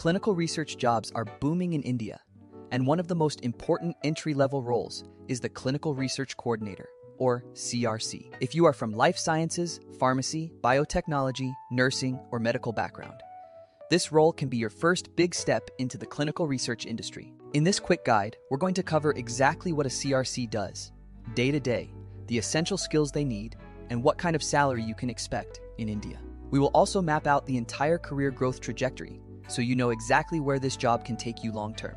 Clinical research jobs are booming in India, and one of the most important entry-level roles is the Clinical Research Coordinator, or CRC. If you are from life sciences, pharmacy, biotechnology, nursing, or medical background, this role can be your first big step into the clinical research industry. In this quick guide, we're going to cover exactly what a CRC does, day to day, the essential skills they need, and what kind of salary you can expect in India. We will also map out the entire career growth trajectory, so you know exactly where this job can take you long term.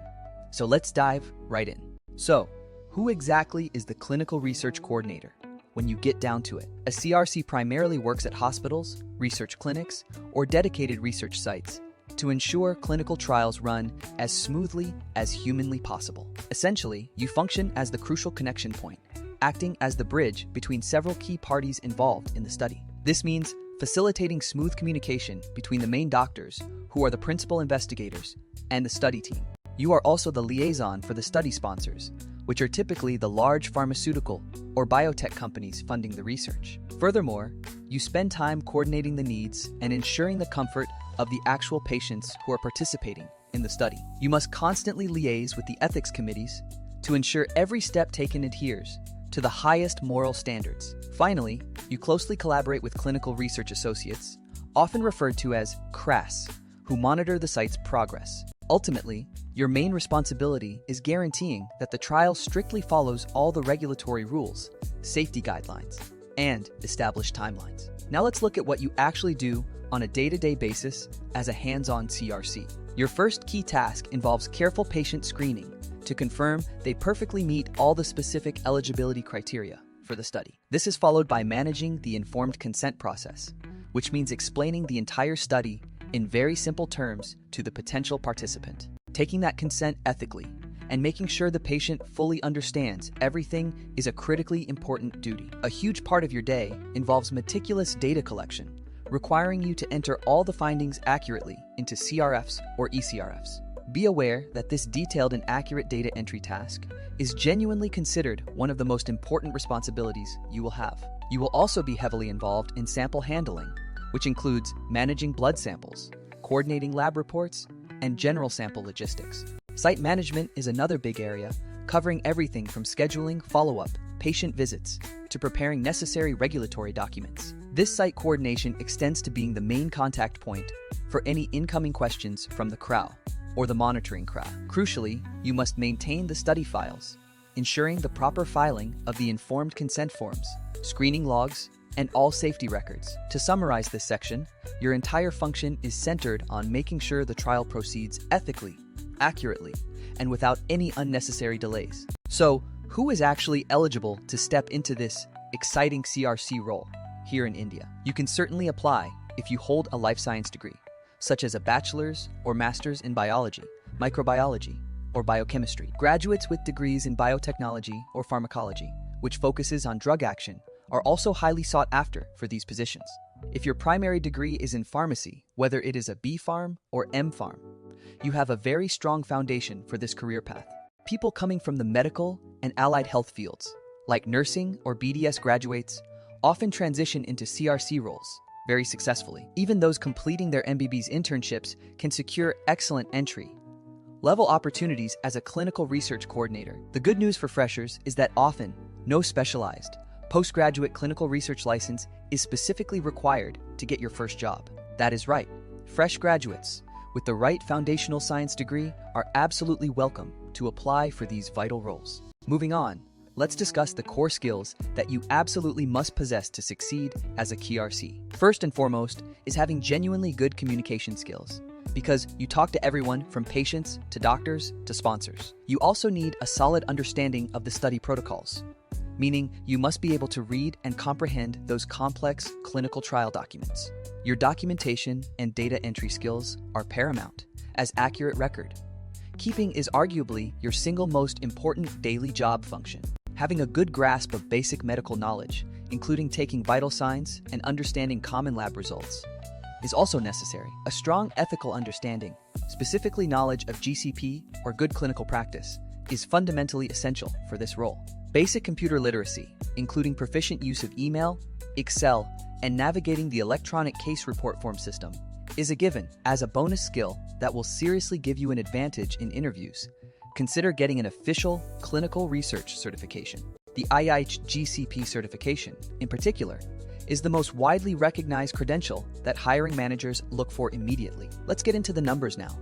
So let's dive right in. So, who exactly is the Clinical Research Coordinator? When you get down to it, a CRC primarily works at hospitals, research clinics, or dedicated research sites to ensure clinical trials run as smoothly as humanly possible. Essentially, you function as the crucial connection point, acting as the bridge between several key parties involved in the study. This means facilitating smooth communication between the main doctors, who are the principal investigators, and the study team. You are also the liaison for the study sponsors, which are typically the large pharmaceutical or biotech companies funding the research. Furthermore, you spend time coordinating the needs and ensuring the comfort of the actual patients who are participating in the study. You must constantly liaise with the ethics committees to ensure every step taken adheres to the highest moral standards. Finally, you closely collaborate with clinical research associates, often referred to as CRAS, who monitor the site's progress. Ultimately, your main responsibility is guaranteeing that the trial strictly follows all the regulatory rules, safety guidelines, and established timelines. Now let's look at what you actually do on a day-to-day basis as a hands-on CRC. Your first key task involves careful patient screening to confirm they perfectly meet all the specific eligibility criteria for the study. This is followed by managing the informed consent process, which means explaining the entire study in very simple terms to the potential participant. Taking that consent ethically and making sure the patient fully understands everything is a critically important duty. A huge part of your day involves meticulous data collection, requiring you to enter all the findings accurately into CRFs or ECRFs. Be aware that this detailed and accurate data entry task is genuinely considered one of the most important responsibilities you will have. You will also be heavily involved in sample handling, which includes managing blood samples, coordinating lab reports, and general sample logistics. Site management is another big area, covering everything from scheduling follow-up, patient visits, to preparing necessary regulatory documents. This site coordination extends to being the main contact point for any incoming questions from the CRAW, or the monitoring CRA. Crucially, you must maintain the study files, ensuring the proper filing of the informed consent forms, screening logs, and all safety records. To summarize this section, your entire function is centered on making sure the trial proceeds ethically, accurately, and without any unnecessary delays. So, who is actually eligible to step into this exciting CRC role here in India? You can certainly apply if you hold a life science degree, such as a bachelor's or master's in biology, microbiology, or biochemistry. Graduates with degrees in biotechnology or pharmacology, which focuses on drug action, are also highly sought after for these positions. If your primary degree is in pharmacy, whether it is a B.Pharm or M.Pharm, you have a very strong foundation for this career path. People coming from the medical and allied health fields, like nursing or BDS graduates, often transition into CRC roles very successfully. Even those completing their MBB's internships can secure excellent entry-level opportunities as a clinical research coordinator. The good news for freshers is that often, no specialized, postgraduate clinical research license is specifically required to get your first job. That is right. Fresh graduates with the right foundational science degree are absolutely welcome to apply for these vital roles. Moving on, let's discuss the core skills that you absolutely must possess to succeed as a CRC. First and foremost is having genuinely good communication skills, because you talk to everyone from patients to doctors to sponsors. You also need a solid understanding of the study protocols, meaning you must be able to read and comprehend those complex clinical trial documents. Your documentation and data entry skills are paramount, as accurate record keeping is arguably your single most important daily job function. Having a good grasp of basic medical knowledge, including taking vital signs and understanding common lab results, is also necessary. A strong ethical understanding, specifically knowledge of GCP or good clinical practice, is fundamentally essential for this role. Basic computer literacy, including proficient use of email, Excel, and navigating the electronic case report form system, is a given. As a bonus skill that will seriously give you an advantage in interviews, consider getting an official clinical research certification. The IIHGCP certification, in particular, is the most widely recognized credential that hiring managers look for immediately. Let's get into the numbers now.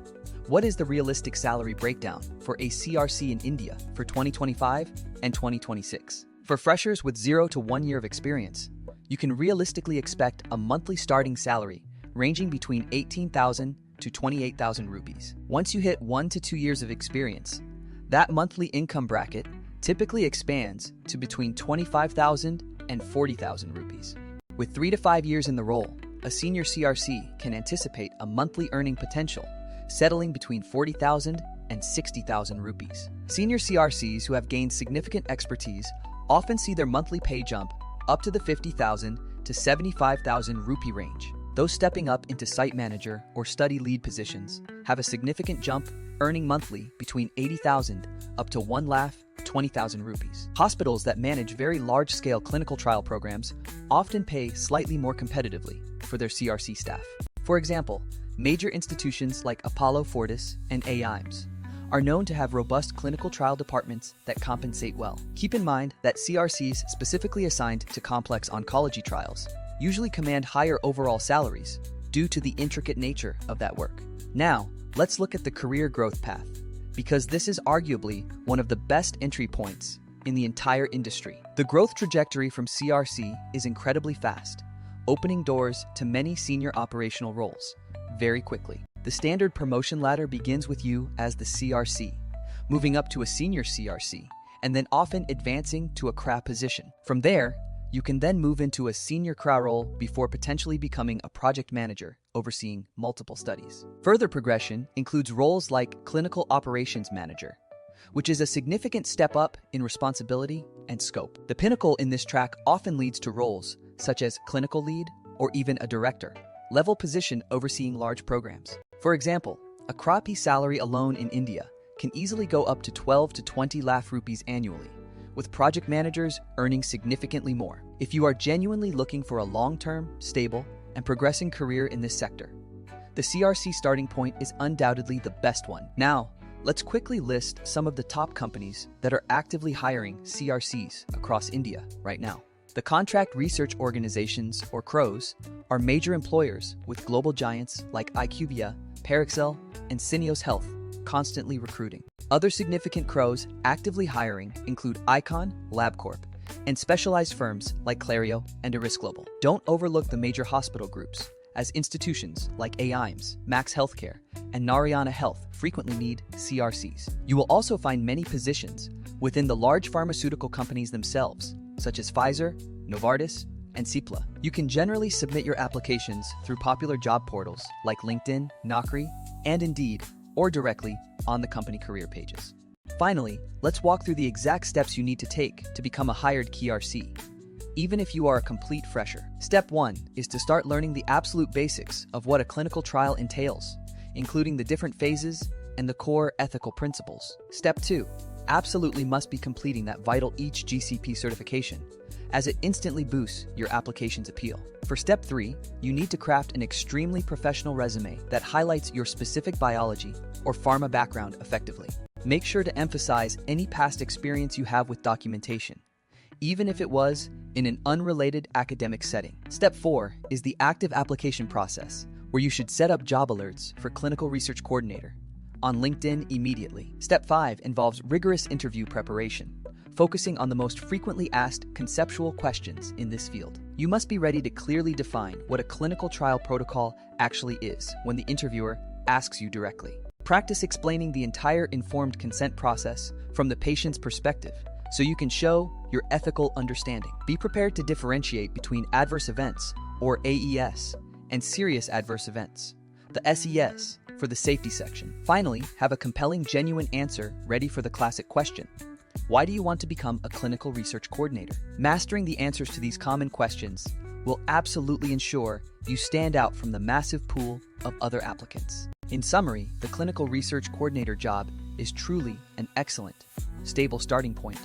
What is the realistic salary breakdown for a CRC in India for 2025 and 2026? For freshers with 0 to 1 year of experience, you can realistically expect a monthly starting salary ranging between 18,000 to 28,000 rupees. Once you hit 1 to 2 years of experience, that monthly income bracket typically expands to between 25,000 and 40,000 rupees. With 3 to 5 years in the role, a senior CRC can anticipate a monthly earning potential settling between 40,000 and 60,000 rupees. Senior CRCs who have gained significant expertise often see their monthly pay jump up to the 50,000 to 75,000 rupee range. Those stepping up into site manager or study lead positions have a significant jump, earning monthly between 80,000 up to 1,20,000 rupees. Hospitals that manage very large-scale clinical trial programs often pay slightly more competitively for their CRC staff. For example, major institutions like Apollo Fortis and AIIMS are known to have robust clinical trial departments that compensate well. Keep in mind that CRCs specifically assigned to complex oncology trials usually command higher overall salaries due to the intricate nature of that work. Now, let's look at the career growth path, because this is arguably one of the best entry points in the entire industry. The growth trajectory from CRC is incredibly fast, opening doors to many senior operational roles very quickly. The standard promotion ladder begins with you as the CRC, moving up to a senior CRC, and then often advancing to a CRA position. From there, you can then move into a senior CRA role before potentially becoming a project manager overseeing multiple studies. Further progression includes roles like clinical operations manager, which is a significant step up in responsibility and scope. The pinnacle in this track often leads to roles such as clinical lead or even a director level position overseeing large programs. For example, a CRA salary alone in India can easily go up to 12 to 20 lakh rupees annually, with project managers earning significantly more. If you are genuinely looking for a long-term, stable, and progressing career in this sector, the CRC starting point is undoubtedly the best one. Now, let's quickly list some of the top companies that are actively hiring CRCs across India right now. The contract research organizations, or CROs, are major employers with global giants like IQVIA, Parexel, and Syneos Health constantly recruiting. Other significant CROs actively hiring include Icon, LabCorp, and specialized firms like Clario and Iris Global. Don't overlook the major hospital groups, as institutions like AIIMS, Max Healthcare, and Narayana Health frequently need CRCs. You will also find many positions within the large pharmaceutical companies themselves, such as Pfizer, Novartis, and Cipla. You can generally submit your applications through popular job portals like LinkedIn, Naukri, and Indeed, or directly on the company career pages. Finally, let's walk through the exact steps you need to take to become a hired KRC, even if you are a complete fresher. Step 1 is to start learning the absolute basics of what a clinical trial entails, including the different phases and the core ethical principles. Step 2 absolutely must be completing that vital HGCP certification, as it instantly boosts your application's appeal. For step 3, you need to craft an extremely professional resume that highlights your specific biology or pharma background effectively. Make sure to emphasize any past experience you have with documentation, even if it was in an unrelated academic setting. Step 4 is the active application process, where you should set up job alerts for clinical research coordinator on LinkedIn immediately. Step 5 involves rigorous interview preparation, focusing on the most frequently asked conceptual questions in this field. You must be ready to clearly define what a clinical trial protocol actually is when the interviewer asks you directly. Practice explaining the entire informed consent process from the patient's perspective so you can show your ethical understanding. Be prepared to differentiate between adverse events, or AES, and serious adverse events, the SES, for the safety section. Finally, have a compelling, genuine answer ready for the classic question: why do you want to become a clinical research coordinator? Mastering the answers to these common questions will absolutely ensure you stand out from the massive pool of other applicants. In summary, the clinical research coordinator job is truly an excellent, stable starting point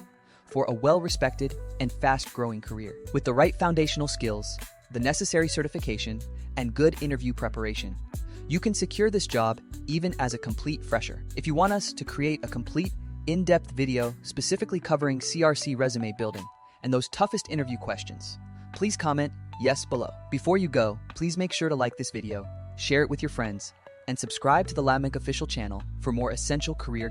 for a well-respected and fast-growing career. With the right foundational skills, the necessary certification, and good interview preparation, you can secure this job even as a complete fresher. If you want us to create a complete, in-depth video specifically covering CRC resume building and those toughest interview questions, please comment yes below. Before you go, please make sure to like this video, share it with your friends, and subscribe to the Labmonk official channel for more essential career